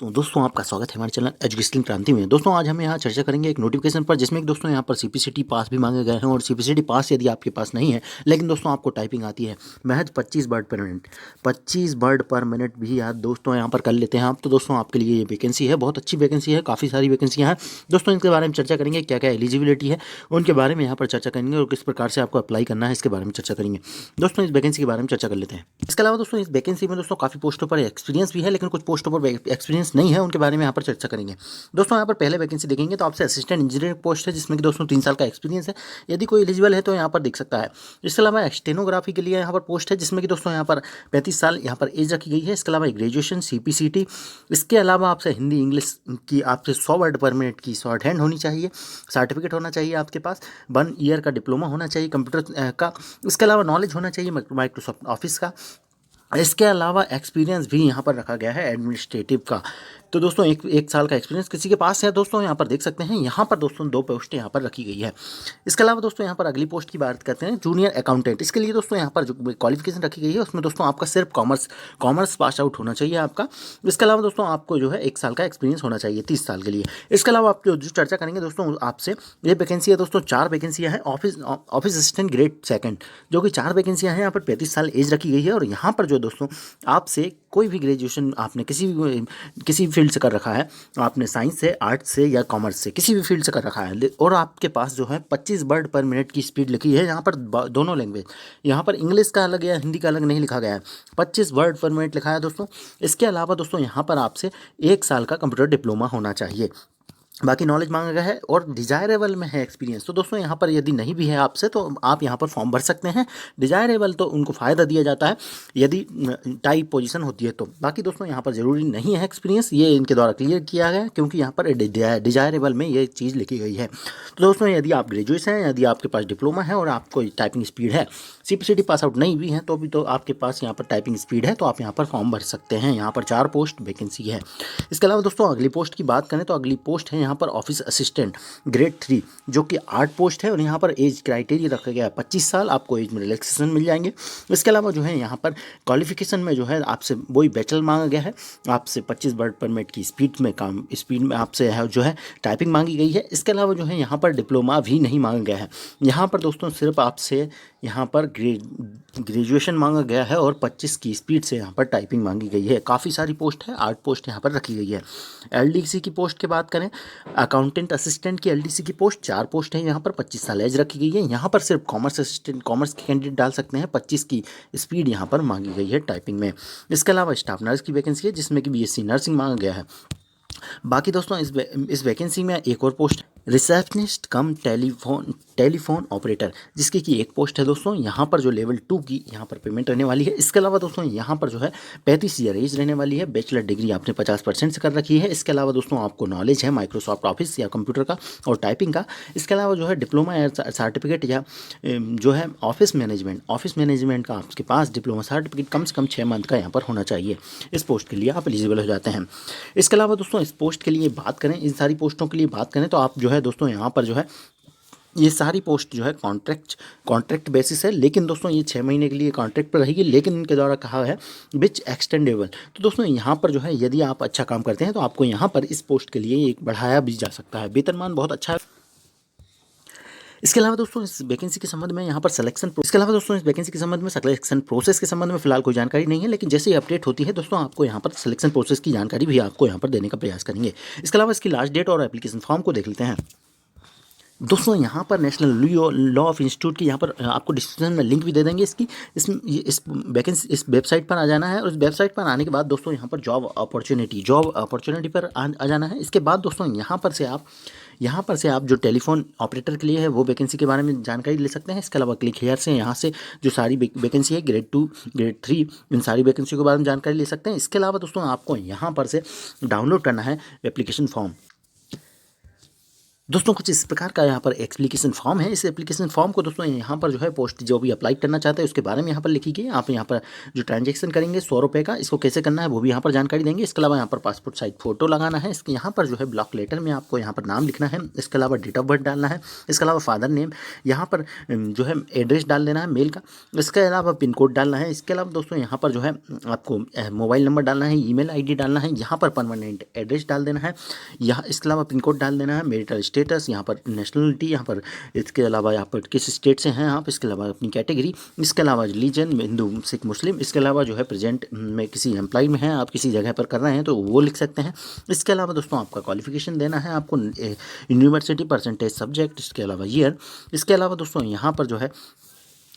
तो दोस्तों आपका स्वागत है हमारे चैनल एजुकेशन क्रांति में। दोस्तों आज हम यहाँ चर्चा करेंगे एक नोटिफिकेशन पर, जिसमें कि दोस्तों यहाँ पर सीपीसीटी पास भी मांगे गए हैं। और सीपीसीटी पास यदि आपके पास नहीं है, लेकिन दोस्तों आपको टाइपिंग आती है, महज 25 वर्ड पर मिनट, 25 वर्ड पर मिनट भी याद दोस्तों यहाँ पर कर लेते हैं आप, तो दोस्तों आपके लिए ये वैकेंसी है, बहुत अच्छी वैकेंसी है, काफ़ी सारी वैकेंसियाँ हैं। दोस्तों इनके बारे में चर्चा करेंगे, क्या क्या एलिजिबिलिटी है उनके बारे में यहाँ पर चर्चा करेंगे, और किस प्रकार से आपको अप्लाई करना है इसके बारे में चर्चा करेंगे। दोस्तों इस वैकेंसी के बारे में चर्चा कर लेते हैं। इसके अलावा दोस्तों इस वैकेंसी में दोस्तों काफ़ी पोस्टों पर एक्सपीरियंस भी है, लेकिन कुछ पोस्टों पर एक्सपीरियंस नहीं है, उनके बारे में यहाँ पर चर्चा करेंगे। दोस्तों यहाँ पर पहले वैकेंसी देखेंगे तो आपसे असिस्टेंट इंजीनियर पोस्ट है, जिसमें कि दोस्तों 3 साल का एक्सपीरियंस है, यदि कोई एलिजिबल है तो यहाँ पर देख सकता है। इसके अलावा स्टेनोग्राफी के लिए यहाँ पर पोस्ट है, जिसमें कि दोस्तों यहाँ पर 35 साल यहाँ पर एज रखी गई है। इसके अलावा ग्रेजुएशन सीपीसीटी, इसके अलावा आपसे हिंदी इंग्लिश की आपसे 100 वर्ड पर मिनट की शॉर्ट हैंड होनी चाहिए, सर्टिफिकेट होना चाहिए आपके पास, 1 ईयर का डिप्लोमा होना चाहिए कंप्यूटर का। इसके अलावा नॉलेज होना चाहिए माइक्रोसॉफ्ट ऑफिस का। इसके अलावा एक्सपीरियंस भी यहाँ पर रखा गया है एडमिनिस्ट्रेटिव का। तो दोस्तों एक साल का एक्सपीरियंस किसी के पास है दोस्तों, यहाँ पर देख सकते हैं, यहाँ पर दोस्तों 2 पोस्ट यहाँ पर रखी गई है। इसके अलावा दोस्तों यहाँ पर अगली पोस्ट की बात करते हैं, जूनियर अकाउंटेंट। इसके लिए दोस्तों यहाँ पर जो क्वालिफिकेशन रखी गई है उसमें दोस्तों आपका सिर्फ कॉमर्स पास आउट होना चाहिए आपका। इसके अलावा दोस्तों आपको जो है 1 साल का एक्सपीरियंस होना चाहिए 30 साल के लिए। इसके अलावा आप जो चर्चा करेंगे दोस्तों आपसे, ये वैकेंसी है दोस्तों, 4 वैकेंसियाँ हैं। ऑफिस असिस्टेंट ग्रेड 2, जो कि 4 वैकेंसियाँ हैं। यहाँ पर 35 साल एज रखी गई है, और यहाँ पर जो दोस्तों आपसे कोई भी ग्रेजुएशन आपने किसी भी फील्ड से कर रखा है, आपने साइंस से, आर्ट्स से या कॉमर्स से, किसी भी फील्ड से कर रखा है, और आपके पास जो है 25 वर्ड पर मिनट की स्पीड लिखी है। यहाँ पर दोनों लैंग्वेज, यहाँ पर इंग्लिश का अलग या हिंदी का अलग नहीं लिखा गया है, 25 वर्ड पर मिनट लिखा है दोस्तों। इसके अलावा दोस्तों यहाँ पर आपसे 1 साल का कंप्यूटर डिप्लोमा होना चाहिए। बाकी नॉलेज मांगा गया है, और डिजायरेबल में है एक्सपीरियंस। तो दोस्तों यहाँ पर यदि नहीं भी है आपसे, तो आप यहाँ पर फॉर्म भर सकते हैं। डिजायरेबल तो उनको फ़ायदा दिया जाता है यदि टाइप पोजीशन होती है तो। बाकी दोस्तों यहाँ पर ज़रूरी नहीं है एक्सपीरियंस, ये इनके द्वारा क्लियर किया गया है, क्योंकि यहाँ पर डिजायरेबल में ये चीज़ लिखी गई है। तो दोस्तों यदि आप ग्रेजुएट हैं, यदि आपके पास डिप्लोमा है और आपको टाइपिंग स्पीड है, सीपीसीटी पास आउट नहीं भी है तो भी तो आपके पास यहाँ पर टाइपिंग स्पीड है, तो आप यहाँ पर फॉर्म भर सकते हैं। यहाँ पर 4 पोस्ट वैकेंसी है। इसके अलावा दोस्तों अगली पोस्ट की बात करें तो अगली पोस्ट है यहाँ पर ऑफिस असिस्टेंट ग्रेड 3, जो कि 8 पोस्ट है, और यहाँ पर एज क्राइटेरिया रखा गया है 25 साल, आपको एज में रिलैक्सेशन मिल जाएंगे। इसके अलावा जो है यहाँ पर क्वालिफिकेशन में जो है आपसे वही बैचलर मांगा गया है, आपसे 25 वर्ड पर मिनट की स्पीड में आपसे है जो है टाइपिंग मांगी गई है। इसके अलावा जो है यहाँ पर डिप्लोमा भी नहीं मांगा गया है। यहाँ पर दोस्तों सिर्फ आपसे यहाँ पर ग्रेजुएशन मांगा गया है, और 25 की स्पीड से यहाँ पर टाइपिंग मांगी गई है। काफ़ी सारी पोस्ट है, 8 पोस्ट यहाँ पर रखी गई है। एलडीसी की पोस्ट की बात करें, अकाउंटेंट असिस्टेंट की एलडीसी की पोस्ट 4 पोस्ट है, यहाँ पर 25 साल एज रखी गई है। यहाँ पर सिर्फ कॉमर्स के कैंडिडेट डाल सकते हैं, 25 की स्पीड यहाँ पर मांगी गई है टाइपिंग में। इसके अलावा स्टाफ नर्स की वैकेंसी है, जिसमें कि बीएससी नर्सिंग मांगा गया है। बाकी दोस्तों इस वैकेंसी में एक और पोस्ट, रिसेप्शनिस्ट कम टेलीफोन ऑपरेटर, जिसकी कि एक पोस्ट है दोस्तों। यहाँ पर जो लेवल 2 की यहाँ पर पेमेंट रहने वाली है। इसके अलावा दोस्तों यहाँ पर जो है 35 ईयर एज रहने वाली है, बैचलर डिग्री आपने 50% से कर रखी है। इसके अलावा दोस्तों आपको नॉलेज है माइक्रोसॉफ्ट ऑफिस या कंप्यूटर का और टाइपिंग का। इसके अलावा जो है डिप्लोमा या सर्टिफिकेट या जो है ऑफिस मैनेजमेंट का आपके पास डिप्लोमा सर्टिफिकेट कम से कम 6 मंथ का यहाँ पर होना चाहिए। इस पोस्ट के लिए आप एलिजिबल हो जाते हैं। इसके अलावा दोस्तों इस पोस्ट के लिए बात करें, इन सारी पोस्टों के लिए बात करें तो आप जो है दोस्तों यहाँ पर जो है ये सारी पोस्ट जो है कॉन्ट्रैक्ट बेसिस है, लेकिन दोस्तों ये 6 महीने के लिए कॉन्ट्रैक्ट पर रहेगी, लेकिन इनके द्वारा कहा है विच एक्सटेंडेबल। तो दोस्तों यहाँ पर जो है यदि आप अच्छा काम करते हैं तो आपको यहाँ पर इस पोस्ट के लिए एक बढ़ाया भी जा सकता है, वेतनमान बहुत अच्छा है। इसके अलावा दोस्तों इस वैकेंसी के संबंध में यहाँ पर सिलेक्शन प्रोसेस के संबंध में फिलहाल कोई जानकारी नहीं है, लेकिन जैसे ही अपडेट होती है दोस्तों आपको यहाँ पर सिलेक्शन प्रोसेस की जानकारी भी आपको यहाँ पर देने का प्रयास करेंगे। इसके अलावा इसकी लास्ट डेट और एप्लीकेशन फॉर्म को देख लेते हैं। दोस्तों यहाँ पर नेशनल लॉ ऑफ इंस्टीट्यूट की यहाँ पर आपको डिस्क्रिप्शन में लिंक भी दे देंगे इसकी। इस वैकेंसी इस वेबसाइट पर आ जाना है, और इस वेबसाइट पर आने के बाद दोस्तों यहाँ पर जॉब अपॉर्चुनिटी पर आ जाना है। इसके बाद दोस्तों यहाँ पर से आप जो टेलीफोन ऑपरेटर के लिए है वो वैकेंसी के बारे में जानकारी ले सकते हैं। इसके अलावा क्लिक हेयर से यहाँ से जो सारी वैकेंसी है ग्रेड 2 ग्रेड 3 इन सारी वैकेंसी के बारे में जानकारी ले सकते हैं। इसके अलावा दोस्तों आपको यहाँ पर से डाउनलोड करना है एप्लीकेशन फॉर्म। दोस्तों कुछ इस प्रकार का यहाँ पर एप्लीकेशन फॉर्म है। इस एप्लीकेशन फॉर्म को दोस्तों यहाँ पर जो है पोस्ट जो भी अप्लाई करना चाहते हैं उसके बारे में यहाँ पर लिखी गई है। आप यहाँ पर जो ट्रांजेक्शन करेंगे 100 रुपये का, इसको कैसे करना है वो भी यहाँ पर जानकारी देंगे। इसके अलावा यहाँ पर पासपोर्ट साइज फोटो लगाना है। इसके यहाँ पर जो है ब्लॉक लेटर में आपको यहाँ पर नाम लिखना है। इसके अलावा डेट ऑफ बर्थ डालना है। इसके अलावा फादर नेम, यहाँ पर जो है एड्रेस डाल देना है मेल का। इसके अलावा पिन कोड डालना है। इसके अलावा दोस्तों यहाँ पर जो है आपको मोबाइल नंबर डालना है, ईमेल आईडी डालना है, यहाँ पर परमानेंट एड्रेस डाल देना है। यहाँ इसके अलावा पिन कोड डाल देना है, मैरिटल स्टेटस, यहाँ पर नेशनलिटी, यहाँ पर इसके अलावा यहाँ पर किस स्टेट से हैं आप, इसके अलावा अपनी कैटेगरी, इसके अलावा रिलीजन हिंदू सिख मुस्लिम, इसके अलावा जो है प्रेजेंट में किसी एम्प्लॉय में हैं आप, किसी जगह पर कर रहे हैं तो वो लिख सकते हैं। इसके अलावा दोस्तों आपका क्वालिफिकेशन देना है आपको, यूनिवर्सिटी परसेंटेज सब्जेक्ट, इसके अलावा ईयर। इसके अलावा दोस्तों यहाँ पर जो है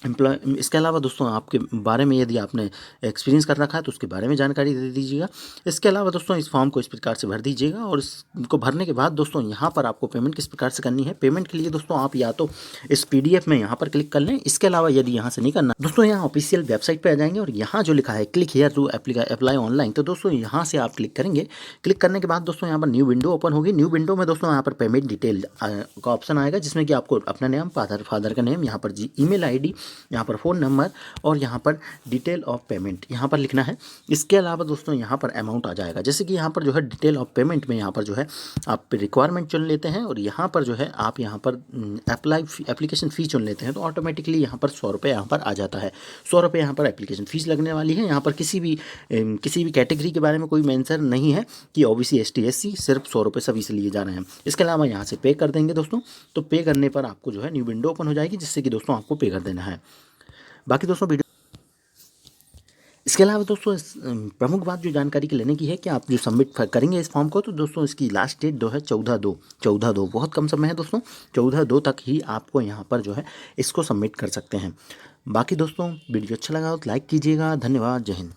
एम्प्लॉय, इसके अलावा दोस्तों आपके बारे में यदि आपने एक्सपीरियंस कर रखा है तो उसके बारे में जानकारी दे दीजिएगा। इसके अलावा दोस्तों इस फॉर्म को इस प्रकार से भर दीजिएगा और इसको भरने के बाद दोस्तों यहाँ पर आपको पेमेंट किस प्रकार से करनी है। पेमेंट के लिए दोस्तों आप या तो इस PDF में यहाँ पर क्लिक कर लें। इसके अलावा यदि यहाँ से नहीं करना दोस्तों, यहाँ ऑफिशियल वेबसाइट पर आ जाएंगे और यहाँ जो लिखा है click here to apply online, तो दोस्तों यहाँ से आप क्लिक करेंगे। क्लिक करने के बाद दोस्तों यहाँ पर न्यू विंडो ओपन होगी। न्यू विंडो में दोस्तों यहाँ पर पेमेंट डिटेल का ऑप्शन आएगा, जिसमें कि आपको अपना नेम, फादर का नेम, यहाँ पर ईमेल ID, यहाँ पर फ़ोन नंबर और यहाँ पर डिटेल ऑफ पेमेंट यहाँ पर लिखना है। इसके अलावा दोस्तों यहाँ पर अमाउंट आ जाएगा, जैसे कि यहाँ पर जो है डिटेल ऑफ पेमेंट में यहाँ पर जो है आप रिक्वायरमेंट चुन लेते हैं और यहाँ पर जो है आप यहाँ पर एप्लीकेशन फ़ी चुन लेते हैं तो ऑटोमेटिकली यहाँ पर 100 रुपये यहाँ पर आ जाता है। 100 रुपये यहाँ पर एप्लीकेशन फ़ीस लगने वाली है। यहाँ पर किसी भी कैटेगरी के बारे में कोई मेंशन नहीं है कि OBC ST SC, सिर्फ 100 रुपये सभी से लिए जा रहे हैं। इसके अलावा यहाँ से पे कर देंगे दोस्तों, तो पे करने पर आपको जो है न्यू विंडो ओपन हो जाएगी, जिससे कि दोस्तों आपको पे कर देना है। बाकी दोस्तों वीडियो, इसके अलावा दोस्तों प्रमुख बात जो जानकारी की लेने की है कि आप जो सबमिट करेंगे इस फॉर्म को, तो दोस्तों इसकी लास्ट डेट जो है 14/2 बहुत कम समय है दोस्तों। 14/2 तक ही आपको यहाँ पर जो है इसको सबमिट कर सकते हैं। बाकी दोस्तों वीडियो अच्छा लगा तो लाइक कीजिएगा। धन्यवाद। जय हिंद।